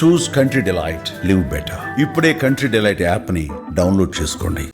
చూస్ country delight, live better. ఇప్పుడే country delight app ని download చేసుకోండి.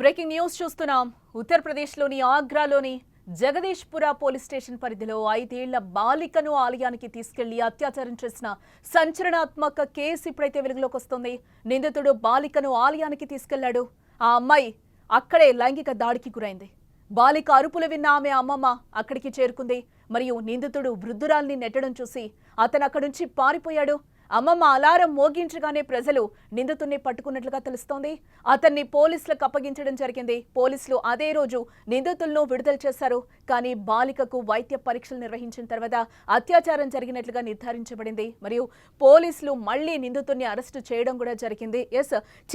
బ్రేకింగ్ న్యూస్ చూస్తున్నాం. ఉత్తరప్రదేశ్లోని ఆగ్రాలోని జగదీష్పుర పోలీస్ స్టేషన్ పరిధిలో 5 ఏళ్ల బాలికను ఆలయానికి తీసుకెళ్లి అత్యాచారం చేసిన సంచలనాత్మక కేసు ఇప్పుడైతే వెలుగులోకి వస్తుంది. నిందితుడు బాలికను ఆలయానికి తీసుకెళ్లాడు. ఆ అమ్మాయి అక్కడే లైంగిక దాడికి గురైంది. బాలిక అరుపులు విన్న ఆమె అమ్మమ్మ అక్కడికి చేరుకుంది. మరియు నిందితుడు వృద్ధురాల్ని నెట్టడం చూసి అతను అక్కడి నుంచి పారిపోయాడు. అమ్మమ్మ అలారం మోగించగానే ప్రజలు నిందితుడిని పట్టుకున్నట్లుగా తెలుస్తోంది. అతన్ని పోలీసులకు అప్పగించడం జరిగింది. పోలీసులు అదే రోజు నిందితులను విడుదల చేశారు. కానీ బాలికకు వైద్య పరీక్షలు నిర్వహించిన తర్వాత అత్యాచారం జరిగినట్లుగా నిర్ధారించబడింది. మరియు పోలీసులు మళ్లీ నిందితుడిని అరెస్టు చేయడం కూడా జరిగింది.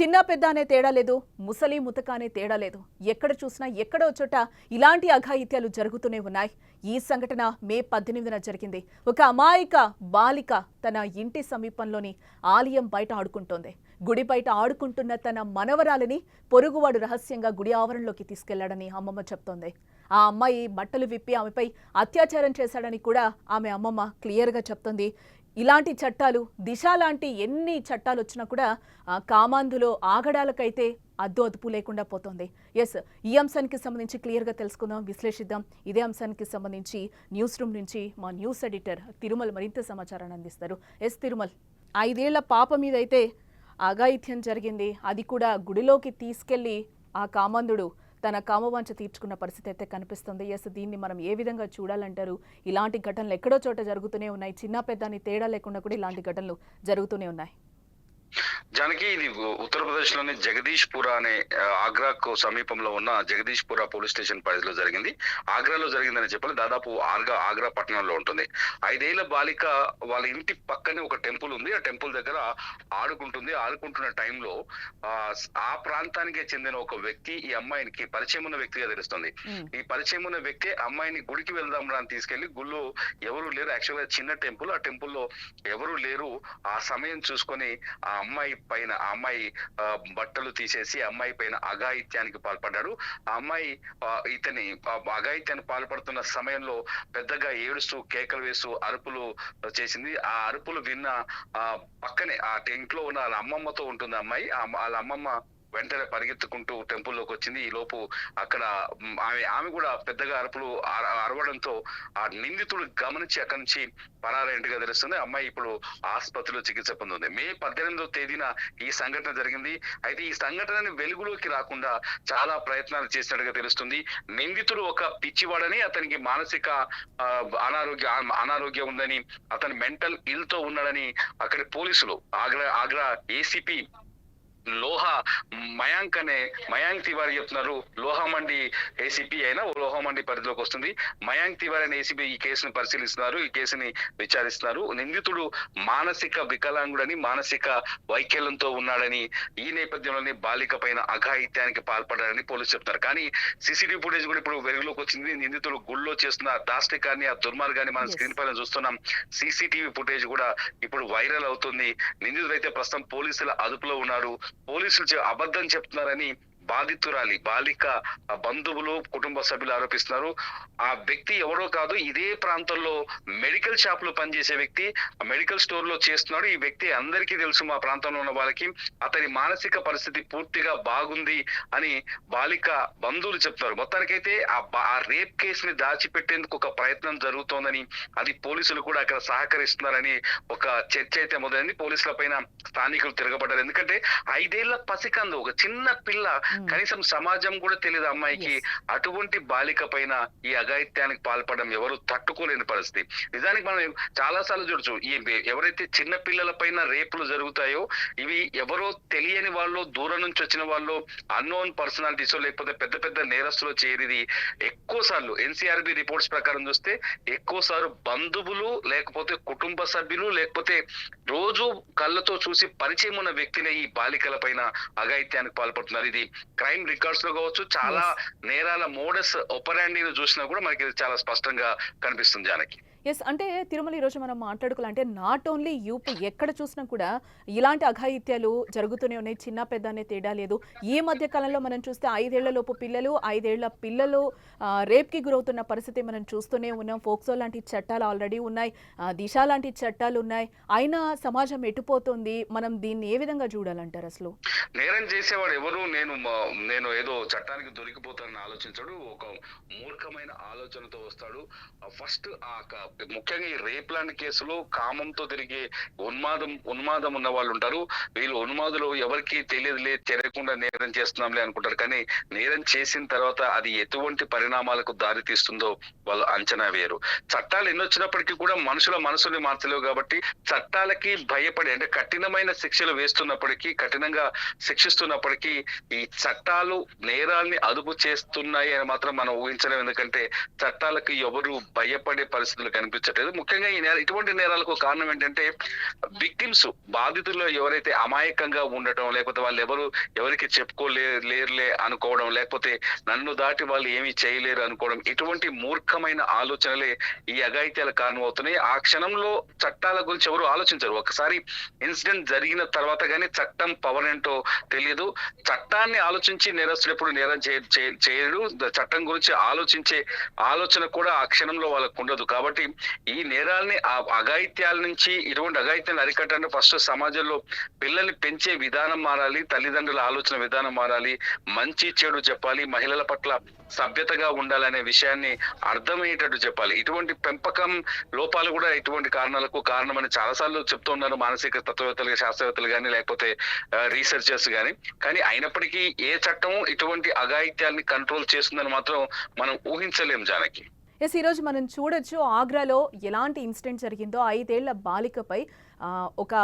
చిన్న పెద్ద అనే తేడా లేదు, ముసలి ముతక అనే తేడా లేదు. ఎక్కడ చూసినా ఎక్కడో చోట ఇలాంటి అఘాయిత్యాలు జరుగుతూనే ఉన్నాయి. ఈ సంఘటన మే 18న జరిగింది. ఒక అమాయక బాలిక తన ఇంటి సమీపంలోని ఆలయం బయట ఆడుకుంటోంది. గుడి బయట ఆడుకుంటున్న తన మనవరాలిని పొరుగువాడు రహస్యంగా గుడి ఆవరణలోకి తీసుకెళ్లాడని అమ్మమ్మ చెప్తోంది. ఆ అమ్మాయి బట్టలు విప్పి ఆమెపై అత్యాచారం చేశాడని కూడా ఆమె అమ్మమ్మ క్లియర్గా చెప్తోంది. ఇలాంటి చట్టాలు, దిశ లాంటి ఎన్ని చట్టాలు వచ్చినా కూడా కామాంధులో ఆగడాలకైతే అదుపు లేకుండా పోతుంది. ఈ అంశానికి సంబంధించి క్లియర్గా తెలుసుకుందాం, విశ్లేషిద్దాం. ఇదే అంశానికి సంబంధించి న్యూస్ రూమ్ నుంచి మా న్యూస్ ఎడిటర్ తిరుమల్ మరింత సమాచారాన్ని అందిస్తారు. తిరుమల్, 5 ఏళ్ల పాప మీద అయితే అఘాయిత్యం జరిగింది. అది కూడా గుడిలోకి తీసుకెళ్లి ఆ కామాంధుడు తన కామవాంఛ తీర్చుకున్న పరిస్థితి అయితే కనిపిస్తుంది. దీన్ని మనం ఏ విధంగా చూడాలంటారు? ఇలాంటి ఘటనలు ఎక్కడో చోట జరుగుతూనే ఉన్నాయి. చిన్న పెద్ద అని తేడా లేకుండా కూడా ఇలాంటి ఘటనలు జరుగుతూనే ఉన్నాయి. జానకి, ఇది ఉత్తరప్రదేశ్ లోని జగదీష్పుర అనే ఆగ్రాకు సమీపంలో ఉన్న జగదీష్పుర పోలీస్ స్టేషన్ పరిధిలో జరిగింది. ఆగ్రాలో జరిగిందని చెప్పాలి. దాదాపు ఆగ్రా పట్టణంలో ఉంటుంది. 5 ఏళ్ల బాలిక వాళ్ళ ఇంటి పక్కనే ఒక టెంపుల్ ఉంది. ఆ టెంపుల్ దగ్గర ఆడుకుంటున్న టైంలో ఆ ప్రాంతానికి చెందిన ఒక వ్యక్తి ఈ అమ్మాయికి పరిచయం ఉన్న వ్యక్తిగా తెలుస్తుంది. ఈ పరిచయం ఉన్న వ్యక్తి అమ్మాయిని గుడికి వెళ్దాం అని తీసుకెళ్లి, గుళ్ళో ఎవరు లేరు. యాక్చువల్గా చిన్న టెంపుల్, ఆ టెంపుల్లో ఎవరు లేరు. ఆ సమయం చూసుకొని ఆ అమ్మాయి బట్టలు తీసేసి అమ్మాయి పైన అఘాయిత్యానికి పాల్పడ్డాడు. ఆ అమ్మాయి ఇతని అఘాయిత్యానికి పాల్పడుతున్న సమయంలో పెద్దగా ఏడుస్తూ కేకలు వేస్తూ అరుపులు చేసింది. ఆ అరుపులు విన్న పక్కనే ఆ ఇంట్లో ఉన్న వాళ్ళ అమ్మమ్మతో ఉంటుంది అమ్మాయి. వాళ్ళ అమ్మమ్మ వెంటనే పరిగెత్తుకుంటూ టెంపుల్లోకి వచ్చింది. ఈ లోపు అక్కడ ఆమె కూడా పెద్దగా అరవడంతో ఆ నిందితుడు గమనించి అక్కడి నుంచి పరారైనట్టుగా తెలుస్తుంది. అమ్మాయి ఇప్పుడు ఆసుపత్రిలో చికిత్స పొందుంది. మే 18వ తేదీన ఈ సంఘటన జరిగింది. అయితే ఈ సంఘటనని వెలుగులోకి రాకుండా చాలా ప్రయత్నాలు చేసినట్టుగా తెలుస్తుంది. నిందితుడు ఒక పిచ్చివాడని, అతనికి మానసిక అనారోగ్యం ఉందని, అతని మెంటల్ ఇల్ తో ఉన్నాడని అక్కడి పోలీసులు ఆగ్రా ఏసీపీ మయాంక్ తివారీ చెప్తున్నారు. లోహామండి ఏసీపీ అయినా లోహామండి పరిధిలోకి వస్తుంది. మయాంక్ తివారీ అనే ఏసీపీ ఈ కేసును పరిశీలిస్తున్నారు, ఈ కేసుని విచారిస్తున్నారు. నిందితుడు మానసిక వికలాంగుడని, మానసిక వైకల్యంతో ఉన్నాడని, ఈ నేపథ్యంలోనే బాలిక పైన అఘాయిత్యానికి పాల్పడ్డాడని పోలీసులు చెప్తారు. కానీ సీసీటీవీ ఫుటేజ్ కూడా ఇప్పుడు వెలుగులోకి వచ్చింది. నిందితుడు గుళ్ళో చేస్తున్న దాష్టికాన్ని, ఆ దుర్మార్గాన్ని మనం స్క్రీన్ పైన చూస్తున్నాం. సీసీటీవీ ఫుటేజ్ కూడా ఇప్పుడు వైరల్ అవుతుంది. నిందితుడు అయితే ప్రస్తుతం పోలీసుల అదుపులో ఉన్నారు. పోలీసులు అబద్ధం చెప్తున్నారని బాధితురాలి బాలిక బంధువులు, కుటుంబ సభ్యులు ఆరోపిస్తున్నారు. ఆ వ్యక్తి ఎవరో కాదు, ఇదే ప్రాంతంలో మెడికల్ షాప్ లో పనిచేసే వ్యక్తి, మెడికల్ స్టోర్ లో చేస్తున్నాడు. ఈ వ్యక్తి అందరికీ తెలుసు, మా ప్రాంతంలో ఉన్న వాళ్ళకి. అతని మానసిక పరిస్థితి పూర్తిగా బాగుంది అని బాలిక బంధువులు చెప్తారు. మొత్తానికైతే ఆ రేప్ కేసుని దాచిపెట్టేందుకు ఒక ప్రయత్నం జరుగుతోందని, అది పోలీసులు కూడా అక్కడ సహకరిస్తున్నారని ఒక చర్చ అయితే మొదలైంది. పోలీసుల పైన స్థానికులు తిరగబడ్డారు. ఎందుకంటే 5 ఏళ్ల పసికందు, ఒక చిన్న పిల్ల, కనీసం సమాజం కూడా తెలియదు అమ్మాయికి. అటువంటి బాలిక పైన ఈ అఘాయిత్యానికి పాల్పడడం ఎవరు తట్టుకోలేని పరిస్థితి. నిజానికి మనం చాలా సార్లు చూడొచ్చు, ఈ ఎవరైతే చిన్న పిల్లల పైన రేపులు జరుగుతాయో ఇవి ఎవరో తెలియని వాళ్ళు, దూరం నుంచి వచ్చిన వాళ్ళు, అన్నోన్ పర్సనాలిటీస్ లేకపోతే పెద్ద పెద్ద నేరస్తులు చేరిది ఎక్కువ సార్లు ఎన్సీఆర్బీ రిపోర్ట్స్ ప్రకారం చూస్తే ఎక్కువ సార్లు బంధువులు, లేకపోతే కుటుంబ సభ్యులు, లేకపోతే రోజు కళ్ళతో చూసి పరిచయం ఉన్న వ్యక్తినే ఈ బాలికల పైన అఘాయిత్యానికి పాల్పడుతున్నారు. ఇది క్రైమ్ రికార్డ్స్ లో కావచ్చు, చాలా నేరాల మోడస్ ఒపరాండీని చూసినా కూడా మనకి చాలా స్పష్టంగా కనిపిస్తుంది జానకి. ఎస్ అంటే తిరుమల ఈరోజు మనం మాట్లాడుకోవాలంటే నాట్ ఓన్లీ యూపీ ఎక్కడ చూసినా కూడా ఇలాంటి అఘాయిత్యాలు జరుగుతూనే ఉన్నాయి. చిన్న పెద్ద అనే తేడా లేదు. ఈ మధ్య కాలంలో మనం చూస్తే 5 ఏళ్ల లోపు పిల్లలు 5 ఏళ్ల పిల్లలు రేప్కి గురవుతున్న పరిస్థితి మనం చూస్తూనే ఉన్నాం. ఫోక్సో లాంటి చట్టాలు ఆల్రెడీ ఉన్నాయి, దిశ లాంటి చట్టాలు ఉన్నాయి. అయినా సమాజం ఎటుపోతుంది? మనం దీన్ని ఏ విధంగా చూడాలంటారు? అసలు నేరం చేసేవాడు ఎవరు నేను ఏదో చట్టానికి దొరికిపోతానని ఆలోచించాడు. ఒక మూర్ఖమైన ఆలోచనతో వస్తాడు. ఫస్ట్ ముఖ్యంగా ఈ రేప్ లాంటి కేసులో కామంతో తిరిగే ఉన్మాదం ఉన్న వాళ్ళు ఉంటారు. వీళ్ళు ఉన్మాదులు ఎవరికి తెలియకుండా నేరం చేస్తున్నాంలే అనుకుంటారు. కానీ నేరం చేసిన తర్వాత అది ఎటువంటి పరిణామాలకు దారి తీస్తుందో వాళ్ళు అంచనా వేయరు. చట్టాలు ఎన్ని వచ్చినప్పటికీ కూడా మనుషుల మనసుని మార్చలేవు కాబట్టి చట్టాలకి భయపడి అంటే కఠినమైన శిక్షలు వేస్తున్నప్పటికీ కఠినంగా శిక్షిస్తున్నప్పటికీ ఈ చట్టాలు నేరాల్ని అదుపు చేస్తున్నాయి అని మాత్రం మనం ఊహించలేము. ఎందుకంటే చట్టాలకు ఎవరు భయపడే పరిస్థితులు కనిపించట్లేదు. ముఖ్యంగా ఇటువంటి నేరాలకు కారణం ఏంటంటే విక్టిమ్స్ బాధితులు ఎవరైతే అమాయకంగా ఉండటం, లేకపోతే వాళ్ళు ఎవరికి చెప్పుకోలేరులే అనుకోవడం, లేకపోతే నన్ను దాటి వాళ్ళు ఏమీ చేయలేరు అనుకోవడం, ఇటువంటి మూర్ఖమైన ఆలోచనలే ఈ అఘాయిత్యాల కారణం అవుతున్నాయి. ఆ క్షణంలో చట్టాల గురించి ఎవరు ఆలోచించరు. ఒకసారి ఇన్సిడెంట్ జరిగిన తర్వాత కానీ చట్టం పవర్ ఏంటో తెలియదు. చట్టాన్ని ఆలోచించి నేరస్తులు ఎప్పుడు నేరం చేయడు. చట్టం గురించి ఆలోచించే ఆలోచన కూడా ఆ క్షణంలో వాళ్ళకు ఉండదు. కాబట్టి ఈ నేరాల్ని అఘాయిత్యాల నుంచి ఇటువంటి అఘాయిత్యాలను అరికట్టాలంటే ఫస్ట్ సమాజంలో పిల్లల్ని పెంచే విధానం మారాలి, తల్లిదండ్రుల ఆలోచన విధానం మారాలి, మంచి చెడు చెప్పాలి, మహిళల పట్ల సభ్యతగా ఉండాలనే విషయాన్ని అర్థమయ్యేటట్టు చెప్పాలి. ఇటువంటి పెంపకం లోపాలు కూడా ఇటువంటి కారణాలకు కారణమని చాలాసార్లు చెప్తూ ఉన్నారు మానసిక తత్వవేత్తలు, శాస్త్రవేత్తలు కానీ లేకపోతే రీసెర్చర్స్ కానీ. కానీ అయినప్పటికీ ఏ చట్టం ఇటువంటి అఘాయిత్యాల్ని కంట్రోల్ చేస్తుందని మాత్రం మనం ఊహించలేం జానకి. ఎస్ ఈరోజు మనం చూడొచ్చు ఆగ్రాలో ఎలాంటి ఇన్సిడెంట్ జరిగిందో. 5 ఏళ్ల బాలికపై ఒక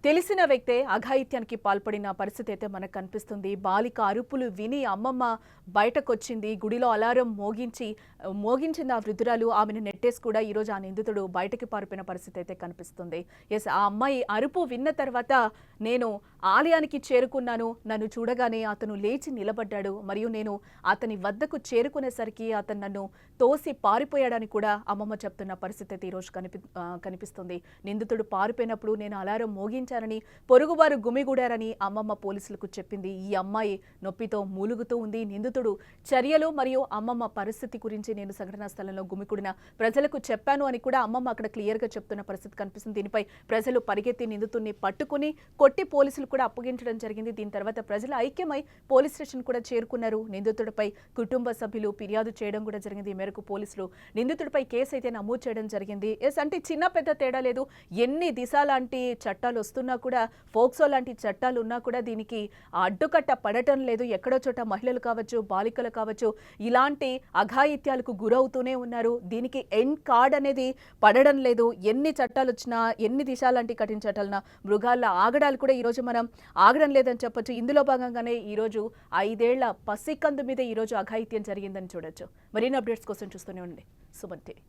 తెలిసిన వ్యక్తే అఘాయిత్యానికి పాల్పడిన పరిస్థితి అయితే మనకు కనిపిస్తుంది. బాలిక అరుపులు విని అమ్మమ్మ బయటకొచ్చింది. గుడిలో అలారం మోగించింది ఆ వృద్ధురాలు. ఆమెను నెట్టేసి కూడా ఈరోజు ఆ నిందితుడు బయటకి పారిపోయిన పరిస్థితి అయితే కనిపిస్తుంది. ఎస్ ఆ అమ్మాయి అరుపు విన్న తర్వాత నేను ఆలయానికి చేరుకున్నాను, నన్ను చూడగానే అతను లేచి నిలబడ్డాడు, మరియు నేను అతని వద్దకు చేరుకునేసరికి అతను నన్ను తోసి పారిపోయాడని కూడా అమ్మమ్మ చెప్తున్న పరిస్థితి అయితే ఈరోజు కనిపిస్తుంది. నిందితుడు పారిపోయినప్పుడు నేను అలారం మోగించానని పొరుగువారు గుమిగూడారని అమ్మమ్మ పోలీసులకు చెప్పింది. ఈ అమ్మాయి నొప్పితో మూలుగుతూ ఉంది. నిందితుడు చర్యలు మరియు అమ్మమ్మ పరిస్థితి గురించి నేను సంఘటనా స్థలంలో గుమికూడిన ప్రజలకు చెప్పాను అని కూడా అమ్మమ్మ అక్కడ క్లియర్గా చెప్తున్న పరిస్థితి కనిపిస్తుంది. దీనిపై ప్రజలు పరిగెత్తి నిందితుడిని పట్టుకుని కొట్టి పోలీసులు కూడా అప్పగించడం జరిగింది. దీని తర్వాత ప్రజలు ఐక్యమై పోలీస్ స్టేషన్ కూడా చేరుకున్నారు. నిందితుడిపై కుటుంబ సభ్యులు ఫిర్యాదు చేయడం కూడా జరిగింది. ఈ మేరకు పోలీసులు నిందితుడిపై కేసు అయితే నమోదు చేయడం జరిగింది. ఎస్ అంటే చిన్న పెద్ద తేడా లేదు. ఎన్ని దిశ లాంటి చట్టాలు వస్తున్నా కూడా, ఫోక్సో లాంటి చట్టాలు ఉన్నా కూడా దీనికి అడ్డుకట్ట పడటం లేదు. ఎక్కడో చోట మహిళలు కావచ్చు, బాలికలు కావచ్చు ఇలాంటి అఘాయిత్యాలకు గురవుతూనే ఉన్నారు. దీనికి ఎండ్ కార్డ్ అనేది పడడం లేదు. ఎన్ని చట్టాలు వచ్చినా, ఎన్ని దిశ లాంటి కఠిన చట్టాలున్నా మృగాల ఆగడాలు కూడా ఈరోజు మనం ఆగడం లేదని చెప్పొచ్చు. ఇందులో భాగంగానే ఈరోజు 5 ఏళ్ల పసికందు మీద ఈరోజు అఘాయిత్యం జరిగిందని చూడొచ్చు. మరిన్ని అప్డేట్స్ కోసం చూస్తూనే ఉండండి సుమన్ టీవీ.